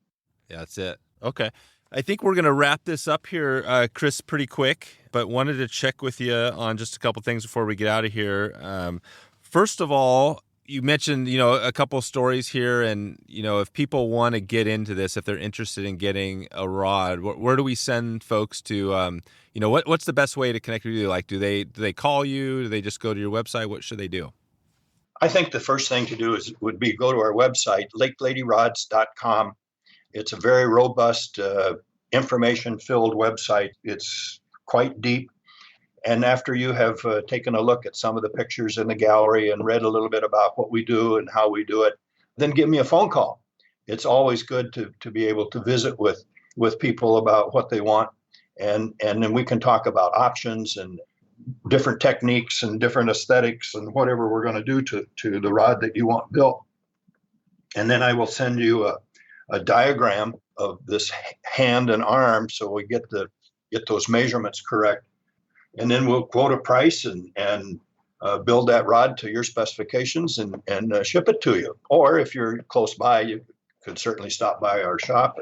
B: Yeah, that's it. Okay. I think we're going to wrap this up here, Kris, pretty quick, but wanted to check with you on just a couple things before we get out of here. First of all, you mentioned, a couple of stories here, and, if people want to get into this, if they're interested in getting a rod, where do we send folks to, what's the best way to connect with you? Like, do they call you? Do they just go to your website? What should they do?
A: I think the first thing to do would be go to our website, LakeLadyRods.com. It's a very robust, information-filled website. It's quite deep. And after you have taken a look at some of the pictures in the gallery and read a little bit about what we do and how we do it, then give me a phone call. It's always good to be able to visit with people about what they want. And then we can talk about options and different techniques and different aesthetics and whatever we're going to do to the rod that you want built. And then I will send you a diagram of this hand and arm so we get those measurements correct. And then we'll quote a price and build that rod to your specifications and ship it to you. Or if you're close by, you could certainly stop by our shop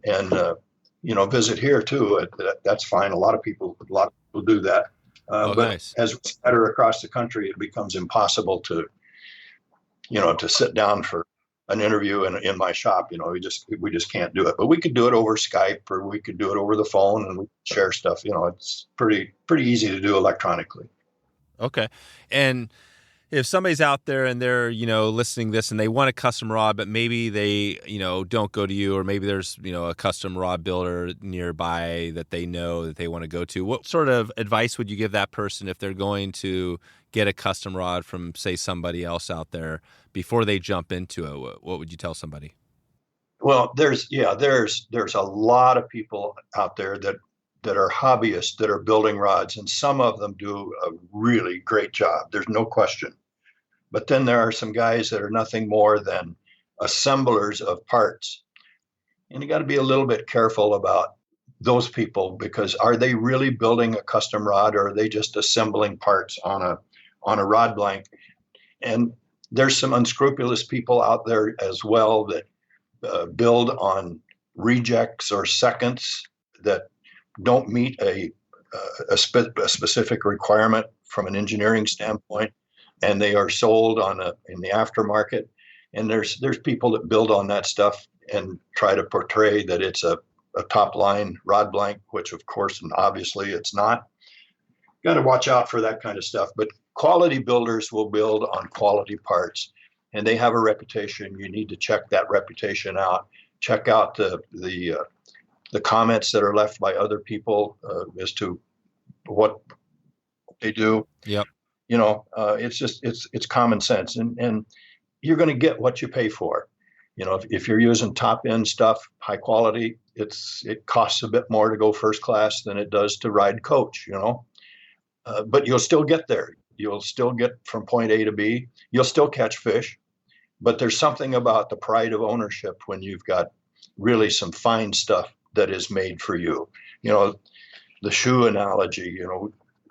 A: and visit here too. That's fine. A lot of people do that. But
B: nice.
A: As we scatter across the country, it becomes impossible to sit down for an interview in my shop. We just can't do it. But we could do it over Skype, or we could do it over the phone, and we share stuff. It's pretty easy to do electronically.
B: Okay. And if somebody's out there and they're, listening to this and they want a custom rod, but maybe they, don't go to you, or maybe there's, a custom rod builder nearby that they know that they want to go to, what sort of advice would you give that person if they're going to get a custom rod from, say, somebody else out there before they jump into it? What would you tell somebody?
A: Well, there's a lot of people out there that are hobbyists that are building rods, and some of them do a really great job. There's no question. But then there are some guys that are nothing more than assemblers of parts. And you got to be a little bit careful about those people, because are they really building a custom rod, or are they just assembling parts on a rod blank? And there's some unscrupulous people out there as well that build on rejects or seconds that don't meet a specific requirement from an engineering standpoint, and they are sold in the aftermarket. And there's people that build on that stuff and try to portray that it's a top line rod blank, which of course and obviously it's not. Got to watch out for that kind of stuff. But quality builders will build on quality parts, and they have a reputation. You need to check that reputation out. Check out the comments that are left by other people as to what they do.
B: Yep.
A: It's common sense, and you're going to get what you pay for. If you're using top end stuff, high quality, it costs a bit more to go first class than it does to ride coach. But you'll still get there. You'll still get from point A to B. You'll still catch fish, but there's something about the pride of ownership when you've got really some fine stuff that is made for you. The shoe analogy,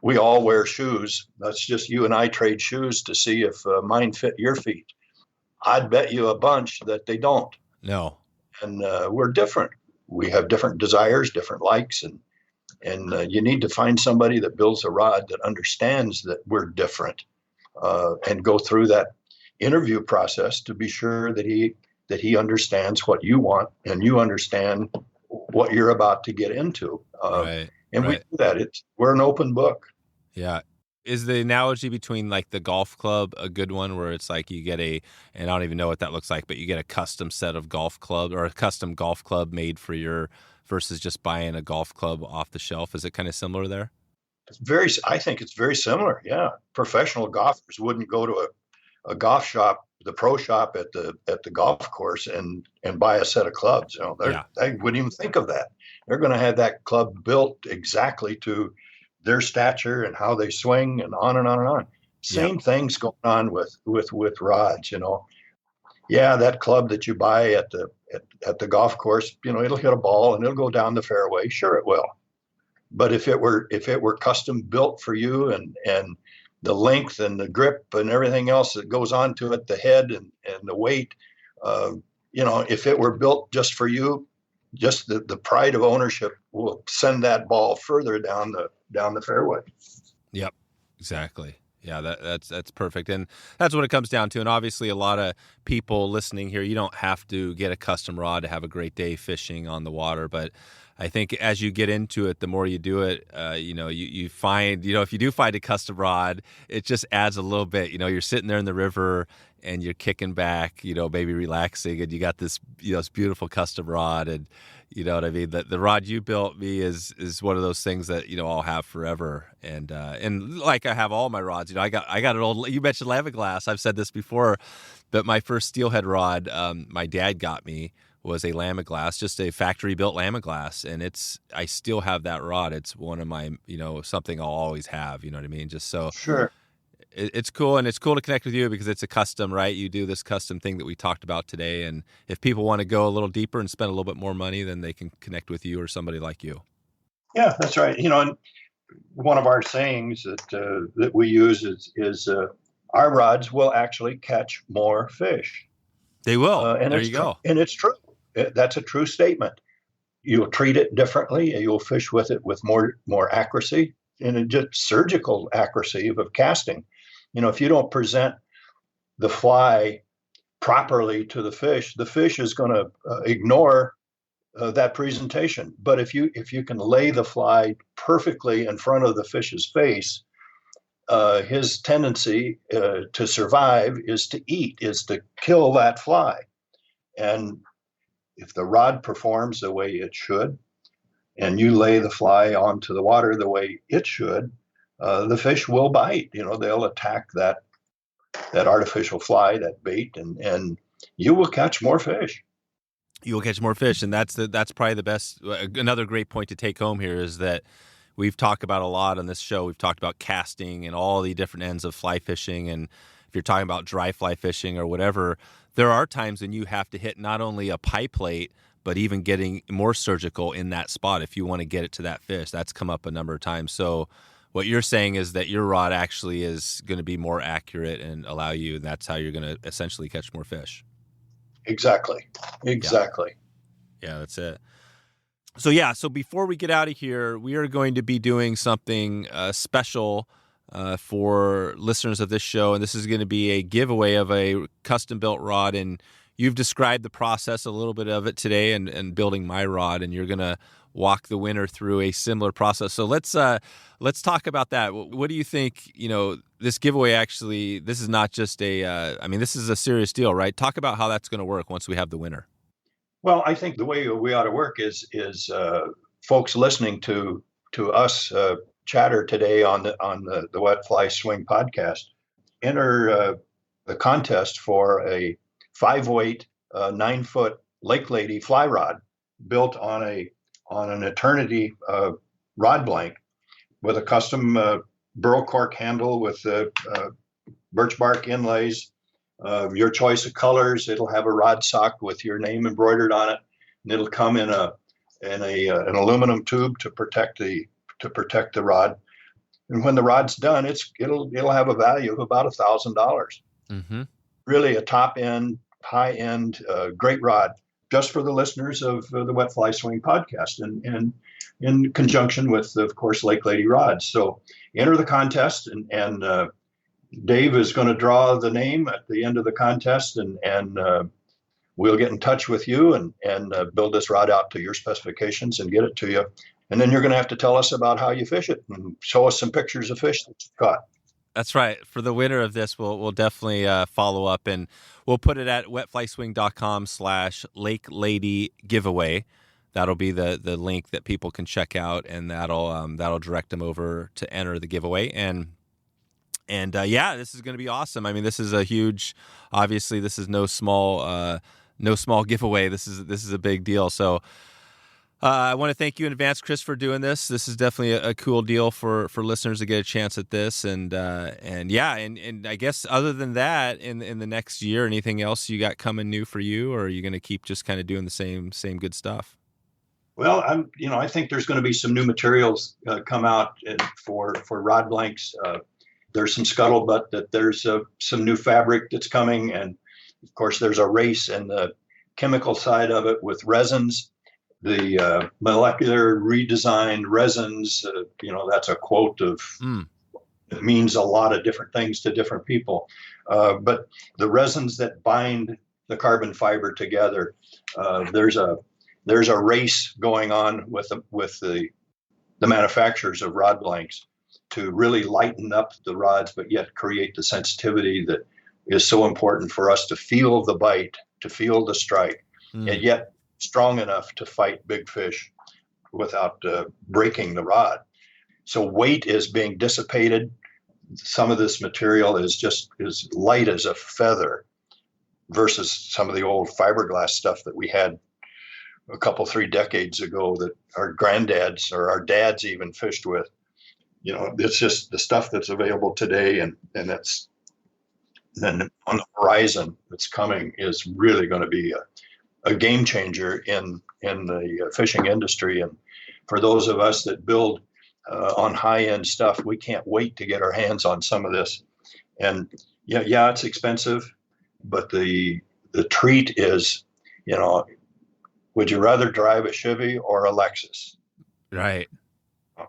A: we all wear shoes. That's just you and I trade shoes to see if mine fit your feet. I'd bet you a bunch that they don't.
B: No.
A: And we're different. We have different desires, different likes, and you need to find somebody that builds a rod that understands that we're different, and go through that interview process to be sure that he understands what you want and you understand what you're about to get into.
B: Right.
A: And we do that. We're an open book.
B: Yeah. Is the analogy between like the golf club a good one, where it's like you get and I don't even know what that looks like, but you get a custom set of golf clubs, or a custom golf club made for your, versus just buying a golf club off the shelf? Is it kind of similar there?
A: I think it's very similar. Yeah. Professional golfers wouldn't go to a golf shop, the pro shop at the golf course and buy a set of clubs. They wouldn't even think of that. They're going to have that club built exactly to their stature and how they swing, and on and on and on. Same things going on with rods. Yeah, that club that you buy at the golf course, it'll hit a ball and it'll go down the fairway. Sure, it will. But if it were custom built for you, and the length and the grip and everything else that goes onto it, the head and the weight, if it were built just for you, just the pride of ownership will send that ball further down the fairway.
B: Yep, exactly. Yeah, that's perfect. And that's what it comes down to. And obviously a lot of people listening here, you don't have to get a custom rod to have a great day fishing on the water, but I think as you get into it, the more you do it, you find, if you do find a custom rod, it just adds a little bit. You're sitting there in the river and you're kicking back, maybe relaxing, and you got this, this beautiful custom rod, and you know what I mean. The rod you built me is one of those things that I'll have forever, and like I have all my rods. I got an old. You mentioned Lamiglass. I've said this before, but my first steelhead rod, my dad got me, was a Lamiglass, just a factory built Lamiglass, and I still have that rod. It's one of my something I'll always have. You know what I mean? Just so
A: Sure.
B: It's cool, and it's cool to connect with you because it's a custom, right? You do this custom thing that we talked about today, and if people want to go a little deeper and spend a little bit more money, then they can connect with you or somebody like you.
A: Yeah, that's right. And one of our sayings that we use is our rods will actually catch more fish.
B: They will.
A: And
B: there you go.
A: And it's true. That's a true statement. You'll treat it differently. You'll fish with it with more accuracy, and just surgical accuracy of casting. If you don't present the fly properly to the fish is going to ignore that presentation. But if you can lay the fly perfectly in front of the fish's face, his tendency to survive is to eat, is to kill that fly. And if the rod performs the way it should, and you lay the fly onto the water the way it should, the fish will bite. They'll attack that artificial fly, that bait, and you will catch more fish.
B: You will catch more fish, and that's probably the best. Another great point to take home here is that we've talked about a lot on this show. We've talked about casting and all the different ends of fly fishing, and if you're talking about dry fly fishing or whatever, there are times when you have to hit not only a pie plate, but even getting more surgical in that spot if you want to get it to that fish. That's come up a number of times. So what you're saying is that your rod actually is going to be more accurate and allow you, and that's how you're going to essentially catch more fish.
A: Exactly.
B: Yeah, that's it. So before we get out of here, we are going to be doing something special for listeners of this show, and this is going to be a giveaway of a custom-built rod, and you've described the process, a little bit of it today, and building my rod, and you're going to walk the winner through a similar process. So let's talk about that. What do you think, this giveaway actually, this is not just this is a serious deal, right? Talk about how that's going to work once we have the winner.
A: Well, I think the way we ought to work is folks listening to us chatter today on the Wet Fly Swing podcast, enter the contest for a 5-weight, 9-foot LakeLady fly rod built on an Eternity rod blank with a custom burl cork handle with birch bark inlays, your choice of colors. It'll have a rod sock with your name embroidered on it, and it'll come in an aluminum tube to protect the rod. And when the rod's done, it'll have a value of about $1,000.
B: Mm-hmm. Really
A: a top end, high end, great rod, just for the listeners of the Wet Fly Swing podcast, and in conjunction with, of course, LakeLady rods. So enter the contest, and Dave is going to draw the name at the end of the contest, and we'll get in touch with you and build this rod out to your specifications and get it to you. And then you're going to have to tell us about how you fish it and show us some pictures of fish that you've caught.
B: That's right. For the winner of this, we'll definitely follow up, and we'll put it at wetflyswing.com/LakeLady giveaway. That'll be the link that people can check out, and that'll direct them over to enter the giveaway. And this is going to be awesome. I mean, this is a huge. Obviously, this is no small giveaway. This is a big deal. So. I want to thank you in advance, Kris, for doing this. This is definitely a cool deal for listeners to get a chance at this, and I guess other than that, in the next year, anything else you got coming new for you, or are you going to keep just kind of doing the same good stuff?
A: Well, I think there's going to be some new materials come out for rod blanks. There's some scuttlebutt that there's some new fabric that's coming, and of course there's a race in the chemical side of it with resins. The molecular redesigned resins, that's a quote of, it means a lot of different things to different people. But the resins that bind the carbon fiber together, there's a there's a race going on with the manufacturers of rod blanks to really lighten up the rods, but yet create the sensitivity that is so important for us to feel the bite, to feel the strike, and yet strong enough to fight big fish without breaking the rod. So weight is being dissipated. Some of this material is just as light as a feather versus some of the old fiberglass stuff that we had a couple, 3 decades ago that our granddads or our dads even fished with. It's just the stuff that's available today, and that's then on the horizon that's coming is really going to be a game changer in the fishing industry. And for those of us that build on high-end stuff, we can't wait to get our hands on some of this. And yeah, it's expensive, but the treat is, would you rather drive a Chevy or a Lexus?
B: Right.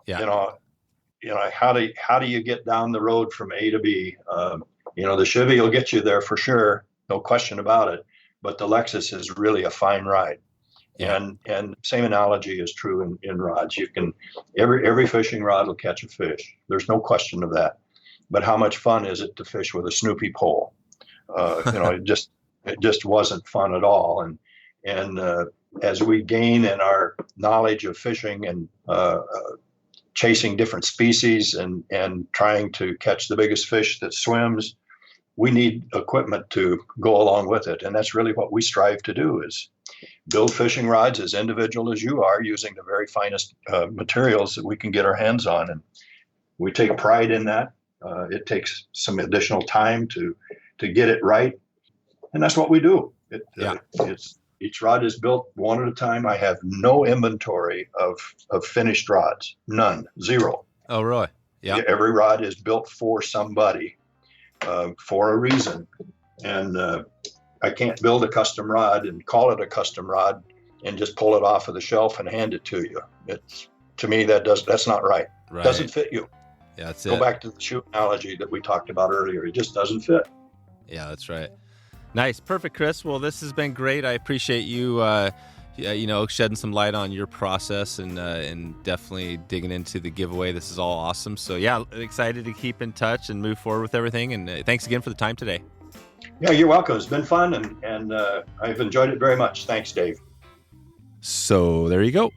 B: Yeah.
A: How do you get down the road from A to B? The Chevy will get you there for sure, no question about it. But the Lexus is really a fine ride. Yeah. And same analogy is true in rods. You can every fishing rod will catch a fish. There's no question of that. But how much fun is it to fish with a Snoopy pole? It just wasn't fun at all. And as we gain in our knowledge of fishing and chasing different species and trying to catch the biggest fish that swims, we need equipment to go along with it. And that's really what we strive to do, is build fishing rods as individual as you are, using the very finest materials that we can get our hands on. And we take pride in that. It takes some additional time to get it right. And that's what we do. Each rod is built one at a time. I have no inventory of finished rods. None. Zero.
B: Oh, really? Yeah.
A: Every rod is built for somebody, for a reason. And I can't build a custom rod and call it a custom rod and just pull it off of the shelf and hand it to you. To me, that's not right. It doesn't fit you.
B: Yeah, that's
A: Go back to the shoe analogy that we talked about earlier. It just doesn't fit.
B: Yeah, that's right. Nice. Perfect, Kris. Well, this has been great. I appreciate you, shedding some light on your process and definitely digging into the giveaway. This is all awesome. So, yeah, excited to keep in touch and move forward with everything. And thanks again for the time today.
A: Yeah, you're welcome. It's been fun, and I've enjoyed it very much. Thanks, Dave.
B: So there you go.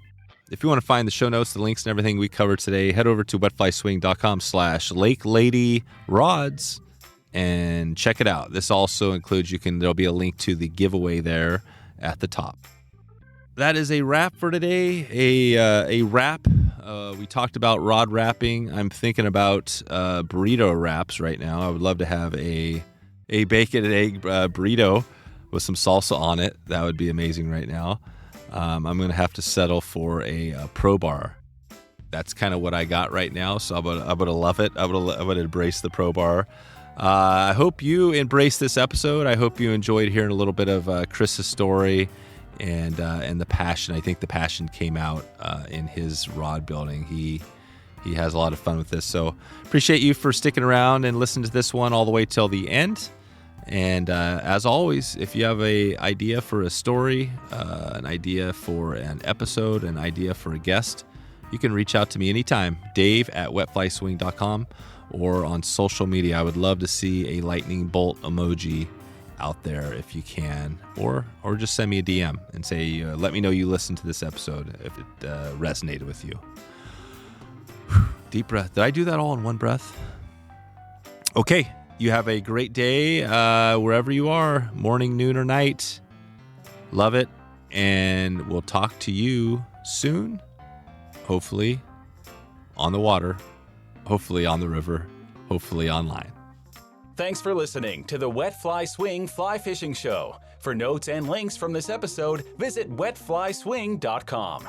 B: If you want to find the show notes, the links, and everything we covered today, head over to wetflyswing.com/LakeLady rods and check it out. This also includes, there'll be a link to the giveaway there at the top. That is a wrap for today. A wrap. We talked about rod wrapping. I'm thinking about burrito wraps right now. I would love to have a bacon and egg burrito with some salsa on it. That would be amazing right now. I'm going to have to settle for a Pro Bar. That's kind of what I got right now, so I'm gonna love it. I'm gonna embrace the Pro Bar. I hope you embraced this episode. I hope you enjoyed hearing a little bit of Kris's story and the passion. I think the passion came out in his rod building. He has a lot of fun with this. So appreciate you for sticking around and listening to this one all the way till the end. And as always, if you have an idea for a story, an idea for an episode, an idea for a guest, you can reach out to me anytime, dave@wetflyswing.com, or on social media. I would love to see a lightning bolt emoji out there if you can, or just send me a DM and say, let me know you listened to this episode if it resonated with you. Deep breath. Did I do that all in one breath? Okay. You have a great day wherever you are, morning, noon, or night. Love it. And we'll talk to you soon. Hopefully on the water, hopefully on the river, hopefully online.
C: Thanks for listening to the Wet Fly Swing Fly Fishing Show. For notes and links from this episode, visit wetflyswing.com.